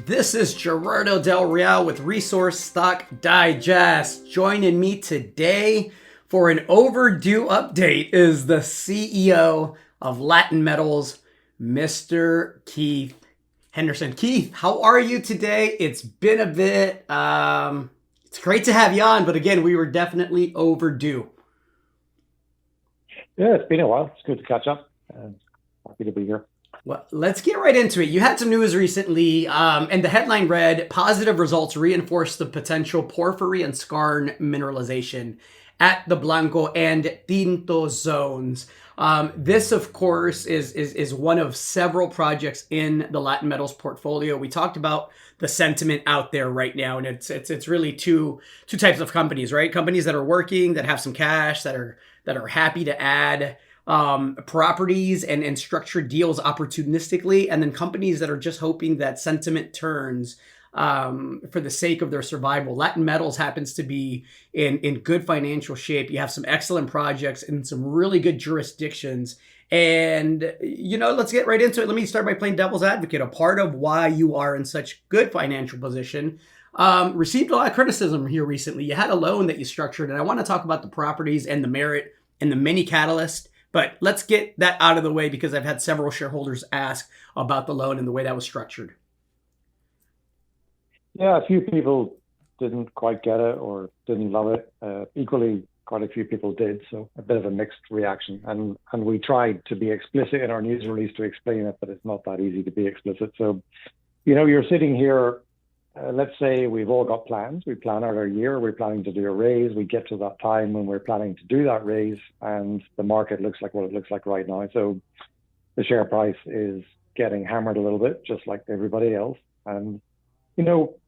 This is Gerardo Del Real with Resource Stock Digest. Joining me today for an overdue update is the CEO of Latin Metals, Mr. Keith Henderson. Keith, how are you today? It's been a bit. It's great to have you on, but again, we were definitely overdue. Yeah, it's been a while. It's good to catch up. Happy to be here. Well, let's get right into it. You had some news recently, and the headline read, positive results reinforce the potential porphyry and skarn mineralization at the Blanco and Tinto zones. This, of course, is one of several projects in the Latin Metals portfolio. We talked about the sentiment out there right now, and it's really two types of companies, right? Companies that are working, that have some cash, that are happy to add properties and structured deals opportunistically, and then companies that are just hoping that sentiment turns for the sake of their survival. Latin Metals happens to be in good financial shape. You have some excellent projects in some really good jurisdictions. And, let's get right into it. Let me start by playing devil's advocate. A part of why you are in such good financial position received a lot of criticism here recently. You had a loan that you structured, and I want to talk about the properties and the merit and the mini catalyst. But let's get that out of the way because I've had several shareholders ask about the loan and the way that was structured. Yeah, a few people didn't quite get it or didn't love it. Equally, quite a few people did, so a bit of a mixed reaction. And we tried to be explicit in our news release to explain it, but it's not that easy to be explicit. So, you're sitting here, let's say we've all got plans. We plan out our year. We're planning to do a raise. We get to that time when we're planning to do that raise, and the market looks like what it looks like right now. So the share price is getting hammered a little bit, just like everybody else. And,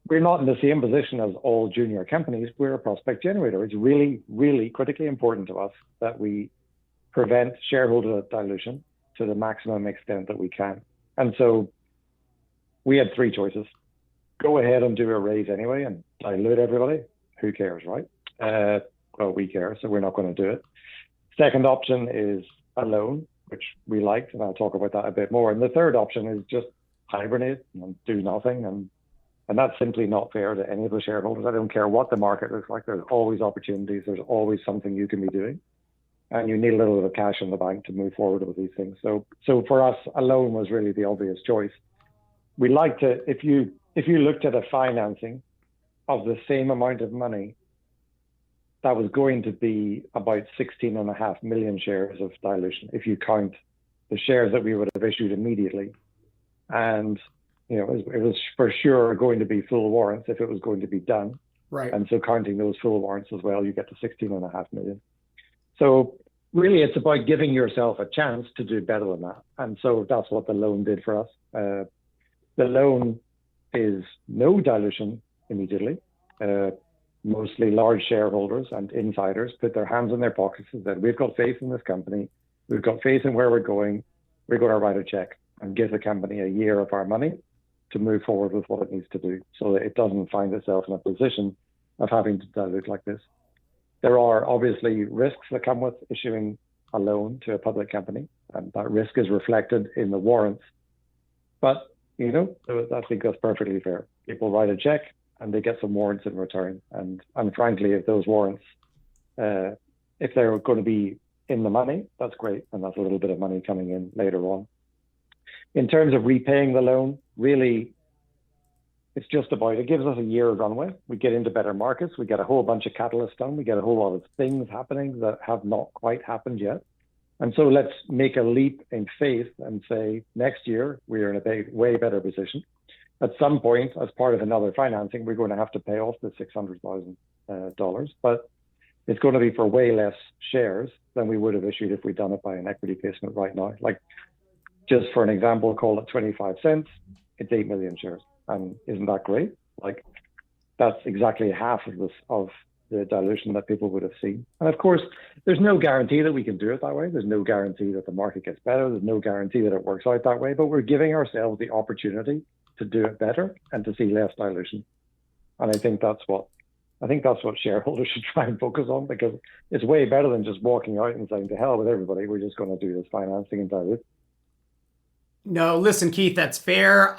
we're not in the same position as all junior companies. We're a prospect generator. It's really, really critically important to us that we prevent shareholder dilution to the maximum extent that we can. And so we had three choices. Go ahead and do a raise anyway and dilute everybody. Who cares, right? Well, we care, so we're not going to do it. Second option is a loan, which we liked, and I'll talk about that a bit more. And the third option is just hibernate and do nothing. And that's simply not fair to any of the shareholders. I don't care what the market looks like. There's always opportunities. There's always something you can be doing. And you need a little bit of cash in the bank to move forward with these things. So for us, a loan was really the obvious choice. We like to, if you looked at a financing of the same amount of money, that was going to be about 16.5 million shares of dilution, if you count the shares that we would have issued immediately. And, it was for sure going to be full warrants if it was going to be done. Right. And so counting those full warrants as well, you get to 16.5 million. So really, it's about giving yourself a chance to do better than that. And so that's what the loan did for us. The loan is no dilution immediately. Mostly large shareholders and insiders put their hands in their pockets and said, we've got faith in this company. We've got faith in where we're going. We're going to write a check and give the company a year of our money to move forward with what it needs to do so that it doesn't find itself in a position of having to dilute like this. There are obviously risks that come with issuing a loan to a public company, and that risk is reflected in the warrants. But I think that's perfectly fair. People write a check and they get some warrants in return. And frankly, if those warrants, if they're going to be in the money, that's great. And that's a little bit of money coming in later on. In terms of repaying the loan, really, it's just about, it gives us a year of runway. We get into better markets. We get a whole bunch of catalysts done. We get a whole lot of things happening that have not quite happened yet. And so let's make a leap in faith and say next year we're in a way better position. At some point, as part of another financing, we're going to have to pay off the $600,000, but it's going to be for way less shares than we would have issued if we'd done it by an equity placement right now. Like, just for an example, call it 25 cents, it's 8 million shares. And isn't that great? Like, that's exactly half of the dilution that people would have seen. And of course, there's no guarantee that we can do it that way. There's no guarantee that the market gets better. There's no guarantee that it works out that way, but we're giving ourselves the opportunity to do it better and to see less dilution. And I think that's what shareholders should try and focus on, because it's way better than just walking out and saying, to hell with everybody, we're just going to do this financing and dilute. No, listen, Keith, that's fair.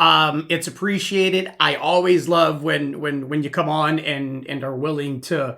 It's appreciated. I always love when you come on and are willing to,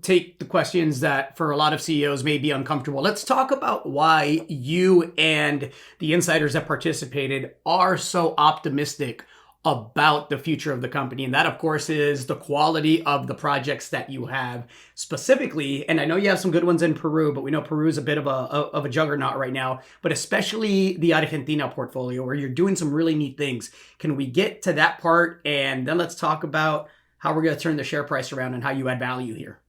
take the questions that for a lot of CEOs may be uncomfortable. Let's talk about why you and the insiders that participated are so optimistic about the future of the company. And that, of course, is the quality of the projects that you have specifically. And I know you have some good ones in Peru, but we know Peru is a bit of a juggernaut right now, but especially the Argentina portfolio where you're doing some really neat things. Can we get to that part? And then let's talk about how we're going to turn the share price around and how you add value here.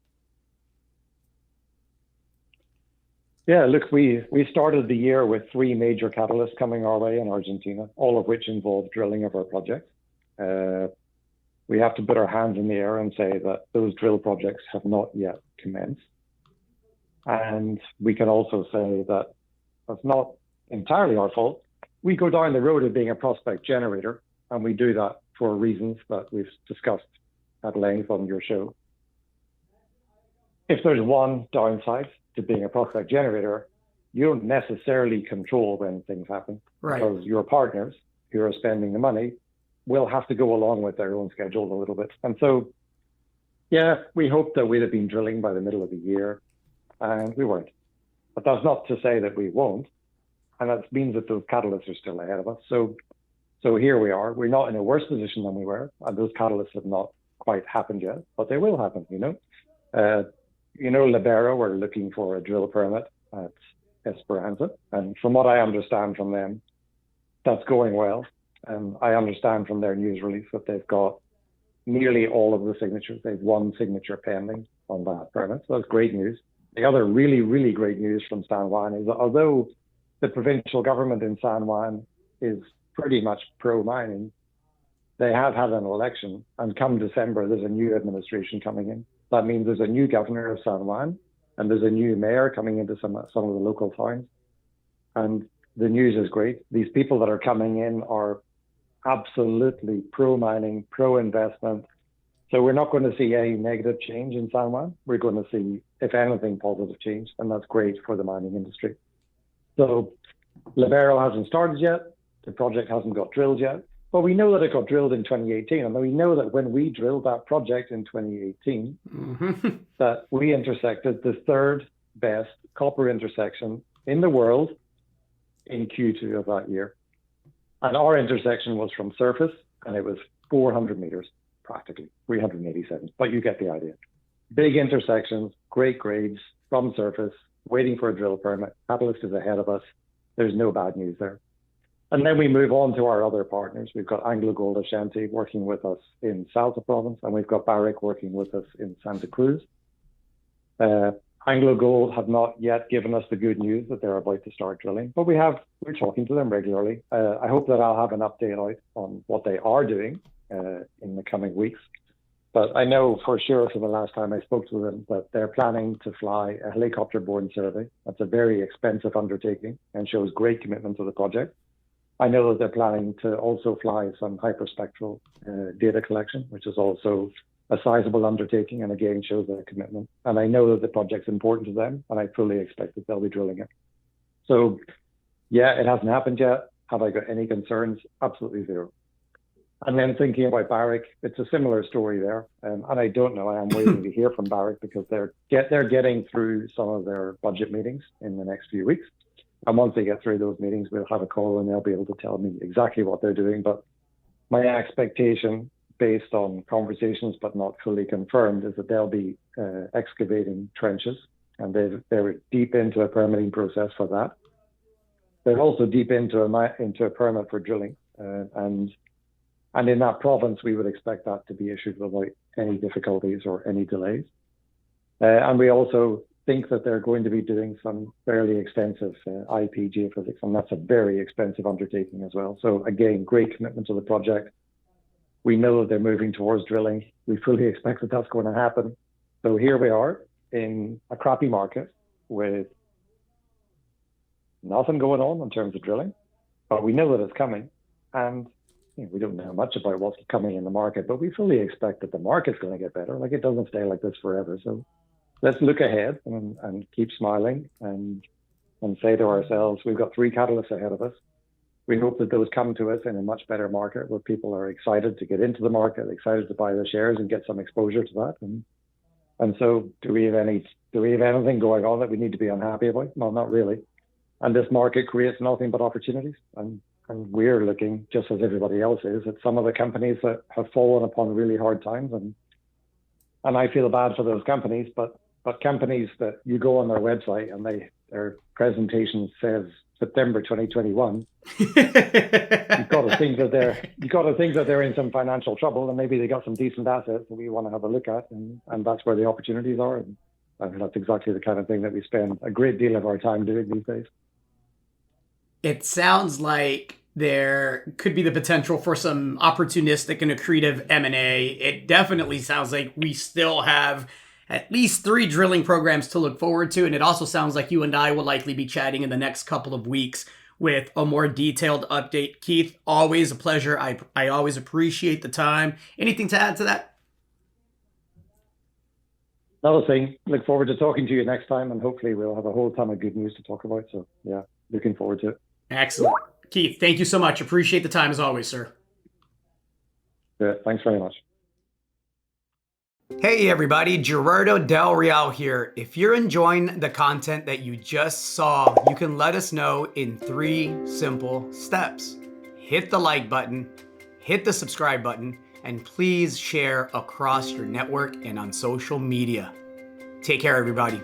Yeah, look, we started the year with three major catalysts coming our way in Argentina, all of which involve drilling of our projects. We have to put our hands in the air and say that those drill projects have not yet commenced. And we can also say that it's not entirely our fault. We go down the road of being a prospect generator, and we do that for reasons that we've discussed at length on your show. If there's one downside to being a prospect generator, you don't necessarily control when things happen, right? Because your partners who are spending the money will have to go along with their own schedules a little bit. And so, yeah, we hoped that we'd have been drilling by the middle of the year, and we weren't. But that's not to say that we won't, and that means that those catalysts are still ahead of us. So here we are. We're not in a worse position than we were, and those catalysts have not quite happened yet, but they will happen, Libero are looking for a drill permit at Esperanza. And from what I understand from them, that's going well. And I understand from their news release that they've got nearly all of the signatures. They've one signature pending on that permit. So that's great news. The other really, really great news from San Juan is that although the provincial government in San Juan is pretty much pro-mining, they have had an election. And come December, there's a new administration coming in. That means there's a new governor of San Juan, and there's a new mayor coming into some of the local towns. And the news is great. These people that are coming in are absolutely pro-mining, pro-investment. So we're not going to see any negative change in San Juan. We're going to see, if anything, positive change, and that's great for the mining industry. So Libero hasn't started yet. The project hasn't got drilled yet. But we know that it got drilled in 2018. And we know that when we drilled that project in 2018, that we intersected the third best copper intersection in the world in Q2 of that year. And our intersection was from surface, and it was 400 meters, practically 387. But you get the idea. Big intersections, great grades from surface, waiting for a drill permit. Catalyst is ahead of us. There's no bad news there. And then we move on to our other partners. We've got AngloGold Ashanti working with us in Salta province, and we've got Barrick working with us in Santa Cruz. AngloGold have not yet given us the good news that they're about to start drilling, but we're talking to them regularly. I hope that I'll have an update out on what they are doing in the coming weeks. But I know for sure from the last time I spoke to them that they're planning to fly a helicopter-borne survey. That's a very expensive undertaking and shows great commitment to the project. I know that they're planning to also fly some hyperspectral data collection, which is also a sizable undertaking and again shows their commitment. And I know that the project's important to them, and I fully expect that they'll be drilling it. So, yeah, it hasn't happened yet. Have I got any concerns? Absolutely zero. And then thinking about Barrick, it's a similar story there. And I don't know. I am waiting to hear from Barrick because they're getting through some of their budget meetings in the next few weeks. And once they get through those meetings, we'll have a call and they'll be able to tell me exactly what they're doing. But my expectation, based on conversations but not fully confirmed, is that they'll be excavating trenches, and they're deep into a permitting process for that. They're also deep into a permit for drilling, and in that province, we would expect that to be issued without any difficulties or any delays. And we also think that they're going to be doing some fairly extensive IP geophysics, and that's a very expensive undertaking as well. So again, great commitment to the project. We know that they're moving towards drilling. We fully expect that that's going to happen. So here we are in a crappy market with nothing going on in terms of drilling, but we know that it's coming. And we don't know much about what's coming in the market, but we fully expect that the market's going to get better. Like, it doesn't stay like this forever. So let's look ahead and keep smiling and say to ourselves, we've got three catalysts ahead of us. we hope that those come to us in a much better market where people are excited to get into the market, excited to buy the shares and get some exposure to that. And so do we have anything going on that we need to be unhappy about? No, not really. And this market creates nothing but opportunities. And we're looking, just as everybody else is, at some of the companies that have fallen upon really hard times. And I feel bad for those companies, but companies that you go on their website and their presentation says September 2021, you've got to think that they're in some financial trouble, and maybe they got some decent assets that we want to have a look at, and that's where the opportunities are. And I think that's exactly the kind of thing that we spend a great deal of our time doing these days. It sounds like there could be the potential for some opportunistic and accretive M&A. It definitely sounds like we still have at least 3 drilling programs to look forward to. And it also sounds like you and I will likely be chatting in the next couple of weeks with a more detailed update. Keith, always a pleasure. I always appreciate the time. Anything to add to that? Another thing, look forward to talking to you next time, and hopefully we'll have a whole ton of good news to talk about. So yeah, looking forward to it. Excellent. Keith, thank you so much. Appreciate the time as always, sir. Good. Thanks very much. Hey everybody, Gerardo Del Real here. If you're enjoying the content that you just saw, you can let us know in 3 simple steps. Hit the like button, hit the subscribe button, and please share across your network and on social media. Take care, everybody.